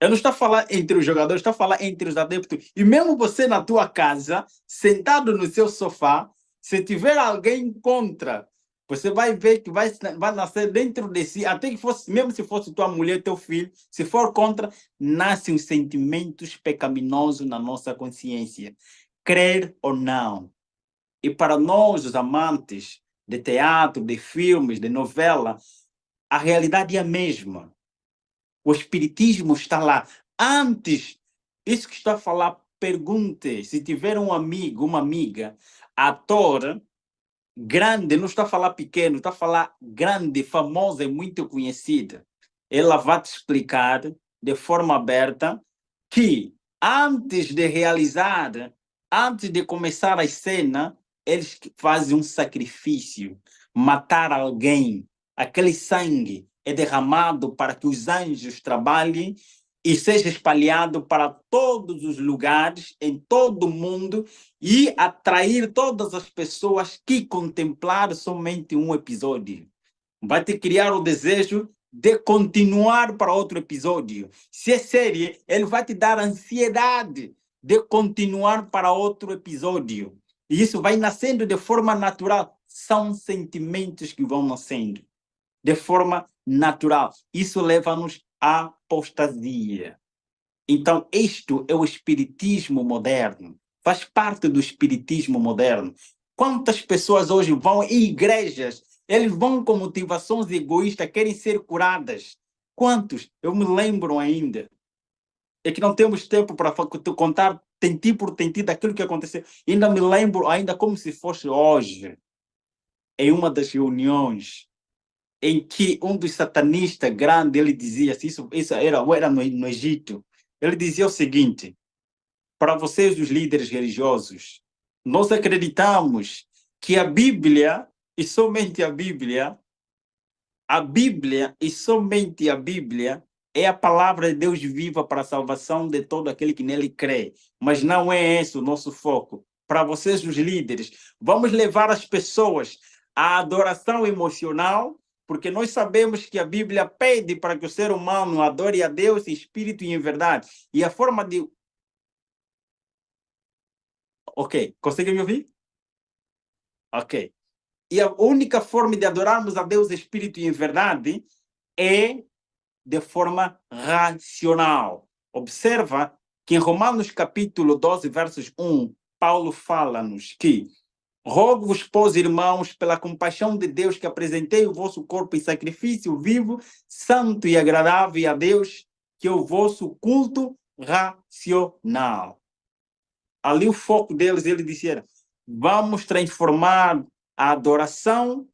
Eu não estou a falar entre os jogadores, estou a falar entre os adeptos. E mesmo você na tua casa, sentado no seu sofá, se tiver alguém contra, você vai ver que vai nascer dentro de si, até que fosse, mesmo se fosse tua mulher, teu filho, se for contra, nascem os sentimentos pecaminosos na nossa consciência. Crer ou não. E para nós, os amantes de teatro, de filmes, de novela, a realidade é a mesma. O espiritismo está lá. Antes, isso que estou a falar, pergunte se tiver um amigo, uma amiga, ator grande, não está a falar pequeno, está a falar grande, famosa e muito conhecida. Ela vai te explicar de forma aberta que antes de realizar, antes de começar a cena, eles fazem um sacrifício, matar alguém, aquele sangue é derramado para que os anjos trabalhem e seja espalhado para todos os lugares, em todo o mundo, e atrair todas as pessoas que contemplaram somente um episódio. Vai te criar o desejo de continuar para outro episódio. Se é série, ele vai te dar ansiedade de continuar para outro episódio. E isso vai nascendo de forma natural. São sentimentos que vão nascendo de forma natural. Isso leva-nos à apostasia. Então, isto é o espiritismo moderno. Faz parte do espiritismo moderno. Quantas pessoas hoje vão em igrejas, eles vão com motivações egoístas, querem ser curadas. Quantos? Eu me lembro ainda. É que não temos tempo para contar tentinho por tentinho daquilo que aconteceu. Ainda me lembro, ainda como se fosse hoje, em uma das reuniões, em que um dos satanistas grandes, ele dizia, isso era no Egito, ele dizia o seguinte, para vocês, os líderes religiosos, nós acreditamos que a Bíblia e somente a Bíblia é a palavra de Deus viva para a salvação de todo aquele que nele crê. Mas não é esse o nosso foco. Para vocês, os líderes, vamos levar as pessoas à adoração emocional, porque nós sabemos que a Bíblia pede para que o ser humano adore a Deus em espírito e em verdade. E a forma de... Ok, consegue me ouvir? Ok. E a única forma de adorarmos a Deus em espírito e em verdade é de forma racional. Observa que em Romanos capítulo 12, versos 1, Paulo fala-nos que rogo-vos, pois, irmãos, pela compaixão de Deus, que apresentei o vosso corpo em sacrifício vivo, santo e agradável a Deus, que é o vosso culto racional. Ali o foco deles, ele dizia, vamos transformar a adoração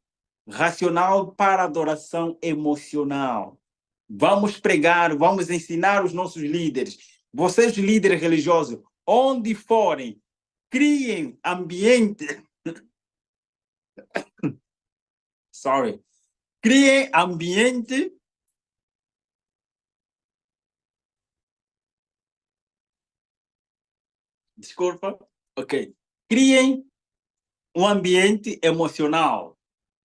racional para a adoração emocional. Vamos pregar, vamos ensinar os nossos líderes. Vocês, líderes religiosos, onde forem, criem ambiente. Criem ambiente. Desculpa. Ok. Criem um ambiente emocional.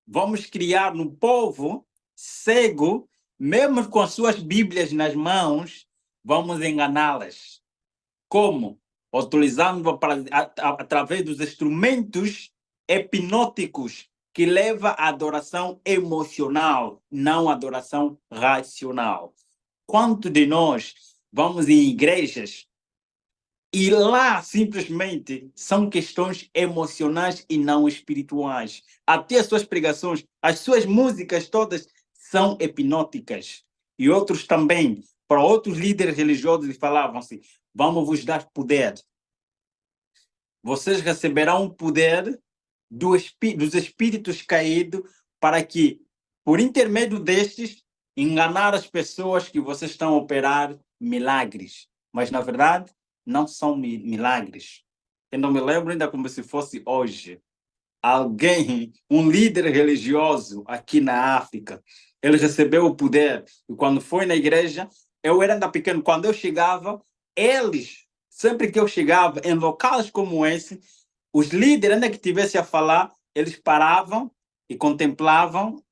Vamos criar no povo cego, mesmo com as suas Bíblias nas mãos, vamos enganá-las. Como? Utilizando através dos instrumentos hipnóticos que leva à adoração emocional, não à adoração racional. Quanto de nós vamos em igrejas e lá simplesmente são questões emocionais e não espirituais. Até as suas pregações, as suas músicas todas são hipnóticas. E outros também, para outros líderes religiosos, falavam assim, vamos vos dar poder. Vocês receberão poder dos espíritos caídos para que, por intermédio destes, enganar as pessoas que vocês estão a operar milagres. Mas, na verdade, não são milagres. Eu não me lembro ainda como se fosse hoje. Alguém, um líder religioso aqui na África, ele recebeu o poder. E quando foi na igreja, eu era ainda pequeno, quando eu chegava, sempre que eu chegava em locais como esse, os líderes, ainda que tivessem a falar, eles paravam e contemplavam,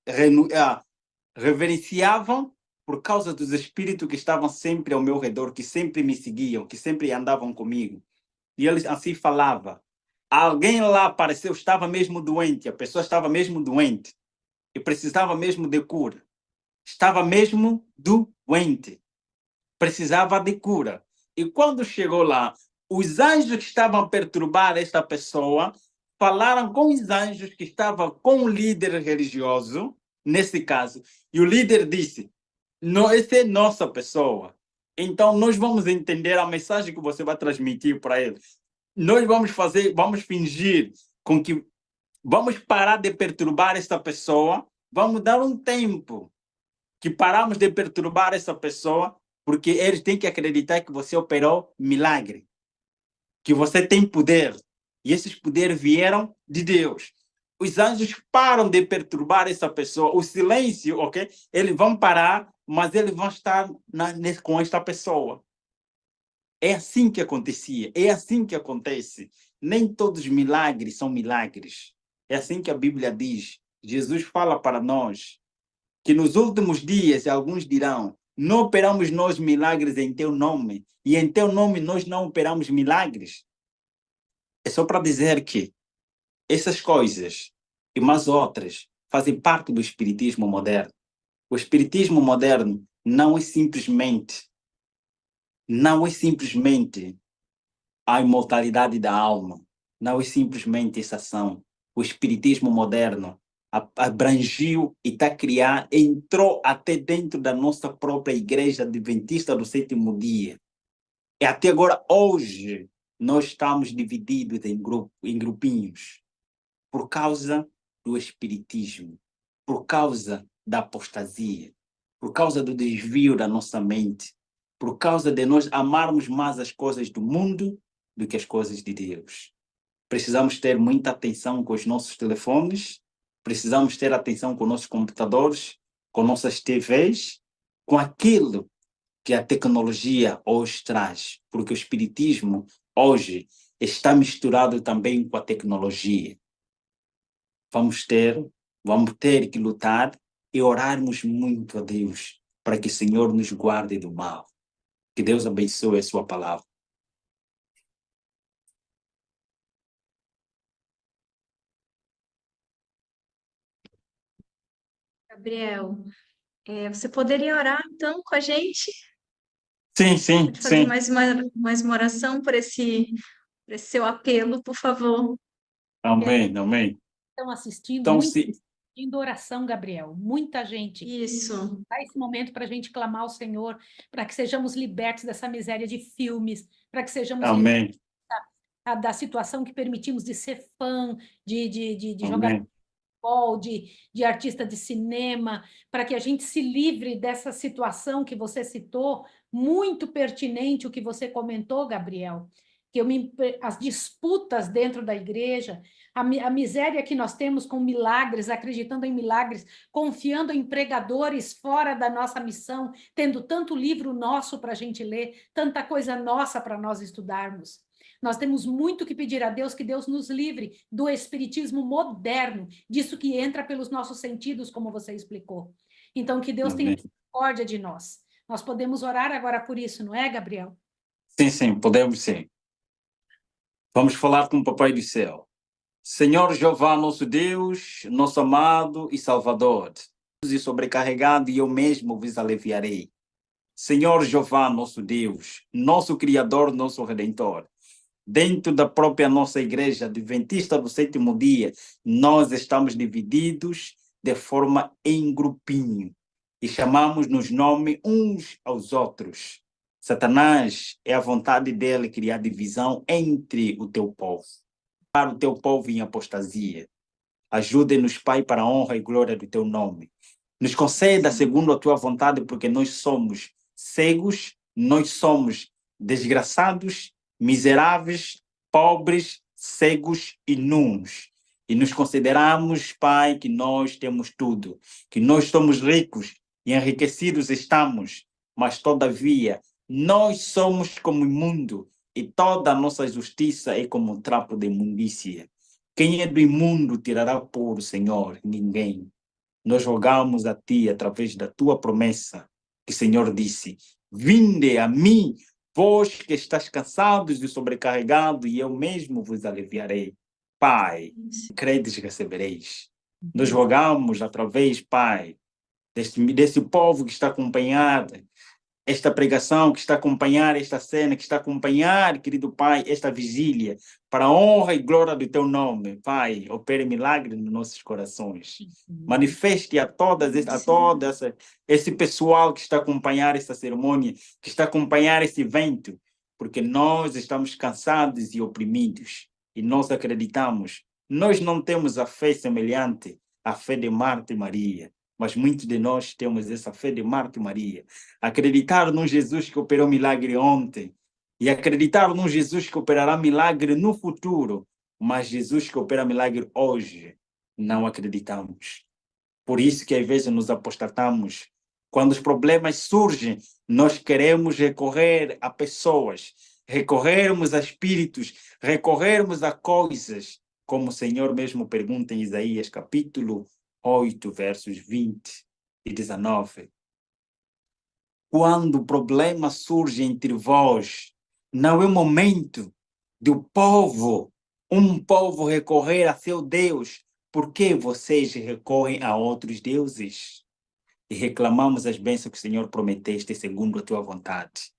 reverenciavam por causa dos espíritos que estavam sempre ao meu redor, que sempre me seguiam, que sempre andavam comigo. E eles assim falavam. Alguém lá apareceu, estava mesmo doente, a pessoa estava mesmo doente e precisava mesmo de cura. Estava mesmo doente, precisava de cura. E quando chegou lá, os anjos que estavam a perturbar esta pessoa falaram com os anjos que estavam com o líder religioso, nesse caso, e o líder disse, não, essa é nossa pessoa. Então, nós vamos entender a mensagem que você vai transmitir para ele. Nós vamos fingir com que vamos parar de perturbar essa pessoa, vamos dar um tempo que paramos de perturbar essa pessoa, porque eles têm que acreditar que você operou milagre, que você tem poder, e esses poderes vieram de Deus. Os anjos param de perturbar essa pessoa, o silêncio, ok? Eles vão parar, mas eles vão estar com esta pessoa. É assim que acontecia, é assim que acontece. Nem todos os milagres são milagres. É assim que a Bíblia diz. Jesus fala para nós que nos últimos dias alguns dirão, não operamos nós milagres em teu nome, e em teu nome nós não operamos milagres. É só para dizer que essas coisas e mais outras fazem parte do espiritismo moderno. O espiritismo moderno não é simplesmente a imortalidade da alma, não é simplesmente essa ação. O espiritismo moderno abrangiu e está criando, entrou até dentro da nossa própria igreja adventista do sétimo dia. E até agora, hoje, nós estamos divididos em grupinhos por causa do espiritismo, por causa da apostasia, por causa do desvio da nossa mente, por causa de nós amarmos mais as coisas do mundo do que as coisas de Deus. Precisamos ter muita atenção com os nossos telefones, precisamos ter atenção com nossos computadores, com nossas TVs, com aquilo que a tecnologia hoje traz, porque o espiritismo hoje está misturado também com a tecnologia. Vamos ter que lutar e orarmos muito a Deus para que o Senhor nos guarde do mal. Que Deus abençoe a sua palavra. Gabriel, você poderia orar então com a gente? Sim, Pode fazer sim. mais uma oração por esse seu apelo, por favor. Amém, amém. Estão assistindo, Então, muita gente pedindo oração, Gabriel. Muita gente. Isso. Dá esse momento para a gente clamar ao Senhor, para que sejamos libertos dessa miséria de filmes, para que sejamos amém, libertos da situação que permitimos de ser fã, de jogar amém, futebol, de artista de cinema, para que a gente se livre dessa situação que você citou, muito pertinente o que você comentou, Gabriel, que as disputas dentro da igreja, a miséria que nós temos com milagres, acreditando em milagres, confiando em pregadores fora da nossa missão, tendo tanto livro nosso para a gente ler, tanta coisa nossa para nós estudarmos. Nós temos muito que pedir a Deus, que Deus nos livre do espiritismo moderno, disso que entra pelos nossos sentidos, como você explicou. Então, que Deus tenha misericórdia de nós. Nós podemos orar agora por isso, não é, Gabriel? Sim, podemos sim. Vamos falar com o Papai do Céu. Senhor Jeová, nosso Deus, nosso amado e Salvador, e sobrecarregado, e eu mesmo vos aliviarei. Senhor Jeová, nosso Deus, nosso Criador, nosso Redentor, dentro da própria nossa igreja adventista do sétimo dia, nós estamos divididos de forma em grupinho e chamamos-nos nome uns aos outros. Satanás é a vontade dele criar divisão entre o teu povo, para o teu povo em apostasia. Ajude-nos, Pai, para a honra e glória do teu nome. Nos conceda segundo a tua vontade, porque nós somos cegos, nós somos desgraçados, miseráveis, pobres, cegos e nus. E nos consideramos, Pai, que nós temos tudo, que nós somos ricos e enriquecidos estamos, mas todavia nós somos como imundo e toda a nossa justiça é como um trapo de imundícia. Quem é do imundo tirará puro, Senhor? Ninguém. Nós rogamos a Ti, através da Tua promessa, que o Senhor disse, vinde a mim, vós que estás cansados e sobrecarregados, e eu mesmo vos aliviarei. Pai, credes recebereis. Nós rogamos através, Pai, desse povo que está acompanhado, esta pregação, que está a acompanhar esta cena, que está a acompanhar, querido Pai, esta vigília, para a honra e glória do Teu nome. Pai, opere milagre nos nossos corações. Manifeste a todo esse pessoal que está a acompanhar esta cerimônia, que está a acompanhar esse evento, porque nós estamos cansados e oprimidos, e nós acreditamos. Nós não temos a fé semelhante à fé de Marta e Maria, mas muitos de nós temos essa fé de Marta e Maria. Acreditar num Jesus que operou milagre ontem e acreditar num Jesus que operará milagre no futuro, mas Jesus que opera milagre hoje, não acreditamos. Por isso que às vezes nos apostatamos. Quando os problemas surgem, nós queremos recorrer a pessoas, recorrermos a espíritos, recorrermos a coisas, como o Senhor mesmo pergunta em Isaías capítulo 8, versos 20 e 19. Quando o problema surge entre vós, não é o momento do um povo recorrer a seu Deus, porque vocês recorrem a outros deuses e reclamamos as bênçãos que o Senhor prometeste segundo a tua vontade.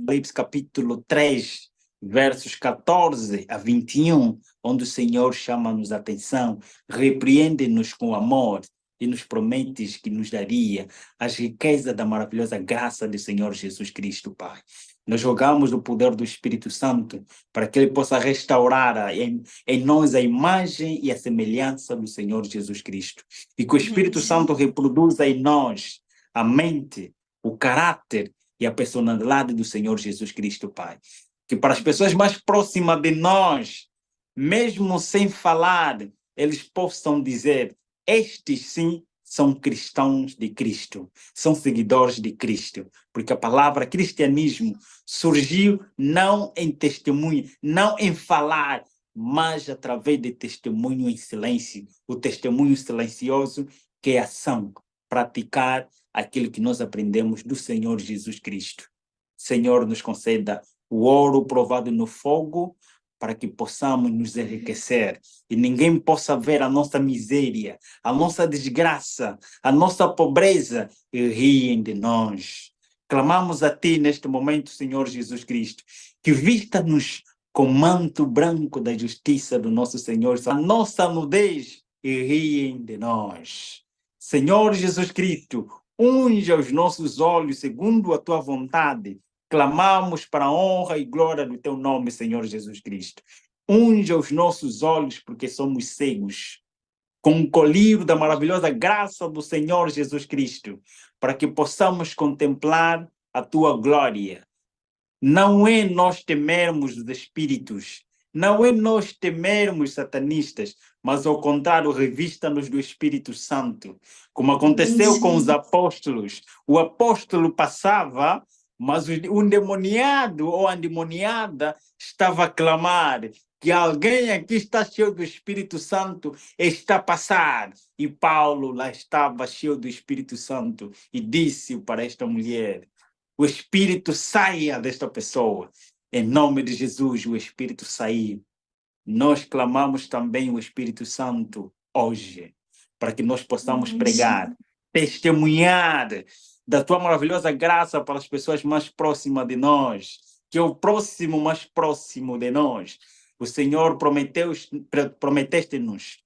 Apocalipse capítulo 3, versos 14 a 21, onde o Senhor chama-nos a atenção, repreende-nos com amor e nos promete que nos daria as riquezas da maravilhosa graça do Senhor Jesus Cristo, Pai. Nós rogamos o poder do Espírito Santo para que Ele possa restaurar em nós a imagem e a semelhança do Senhor Jesus Cristo. E que o Espírito Santo reproduza em nós a mente, o caráter e a personalidade do Senhor Jesus Cristo, Pai. Que para as pessoas mais próximas de nós, mesmo sem falar, eles possam dizer: estes sim são cristãos de Cristo, são seguidores de Cristo, porque a palavra cristianismo surgiu não em testemunho, não em falar, mas através de testemunho em silêncio, o testemunho silencioso que é ação, praticar aquilo que nós aprendemos do Senhor Jesus Cristo. Senhor, nos conceda o ouro provado no fogo, para que possamos nos enriquecer e ninguém possa ver a nossa miséria, a nossa desgraça, a nossa pobreza e riem de nós. Clamamos a Ti neste momento, Senhor Jesus Cristo, que vista-nos com manto branco da justiça do nosso Senhor, a nossa nudez e riem de nós. Senhor Jesus Cristo, unja os nossos olhos segundo a Tua vontade. Clamamos para a honra e glória do Teu nome, Senhor Jesus Cristo. Unja os nossos olhos, porque somos cegos, com o colírio da maravilhosa graça do Senhor Jesus Cristo, para que possamos contemplar a Tua glória. Não é nós temermos os espíritos, não é nós temermos satanistas, mas ao contrário, revista-nos do Espírito Santo, como aconteceu com os apóstolos. O apóstolo passava, mas o endemoniado ou a endemoniada estava a clamar que alguém aqui está cheio do Espírito Santo, está a passar. E Paulo lá estava cheio do Espírito Santo e disse para esta mulher: o Espírito saia desta pessoa. Em nome de Jesus, o Espírito saiu. Nós clamamos também o Espírito Santo hoje, para que nós possamos pregar, testemunhar da Tua maravilhosa graça para as pessoas mais próximas de nós, que é o próximo mais próximo de nós. O Senhor prometeste-nos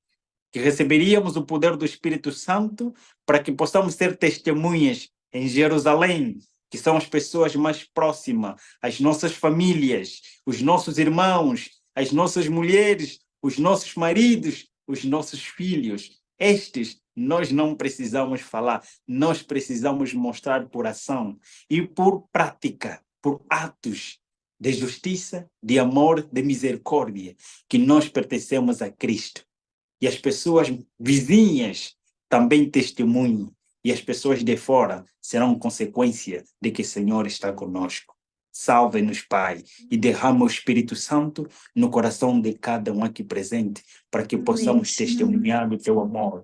que receberíamos o poder do Espírito Santo para que possamos ser testemunhas em Jerusalém, que são as pessoas mais próximas, as nossas famílias, os nossos irmãos, as nossas mulheres, os nossos maridos, os nossos filhos. Estes nós não precisamos falar, nós precisamos mostrar por ação e por prática, por atos de justiça, de amor, de misericórdia, que nós pertencemos a Cristo. E as pessoas vizinhas também testemunham, e as pessoas de fora serão consequência de que o Senhor está conosco. Salve-nos, Pai, e derrama o Espírito Santo no coração de cada um aqui presente, para que possamos testemunhar do Teu amor.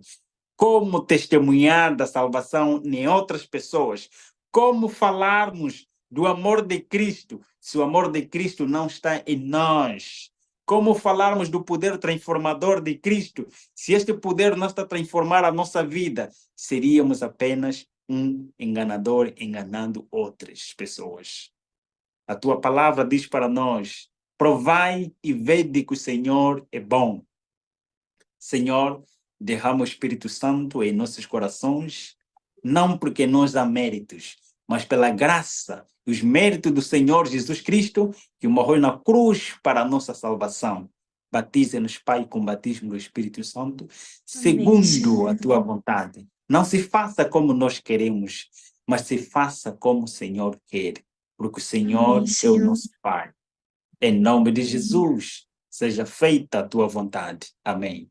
Como testemunhar da salvação em outras pessoas? Como falarmos do amor de Cristo, se o amor de Cristo não está em nós? Como falarmos do poder transformador de Cristo, se este poder não está a transformar a nossa vida? Seríamos apenas um enganador enganando outras pessoas. A Tua palavra diz para nós: provai e vede que o Senhor é bom. Senhor, derrama o Espírito Santo em nossos corações, não porque nós há méritos, mas pela graça e os méritos do Senhor Jesus Cristo, que morreu na cruz para a nossa salvação. Batiza-nos, Pai, com o batismo do Espírito Santo, segundo a Tua vontade. Não se faça como nós queremos, mas se faça como o Senhor quer, porque o Senhor é o nosso Pai. Em nome de Jesus, seja feita a Tua vontade. Amém.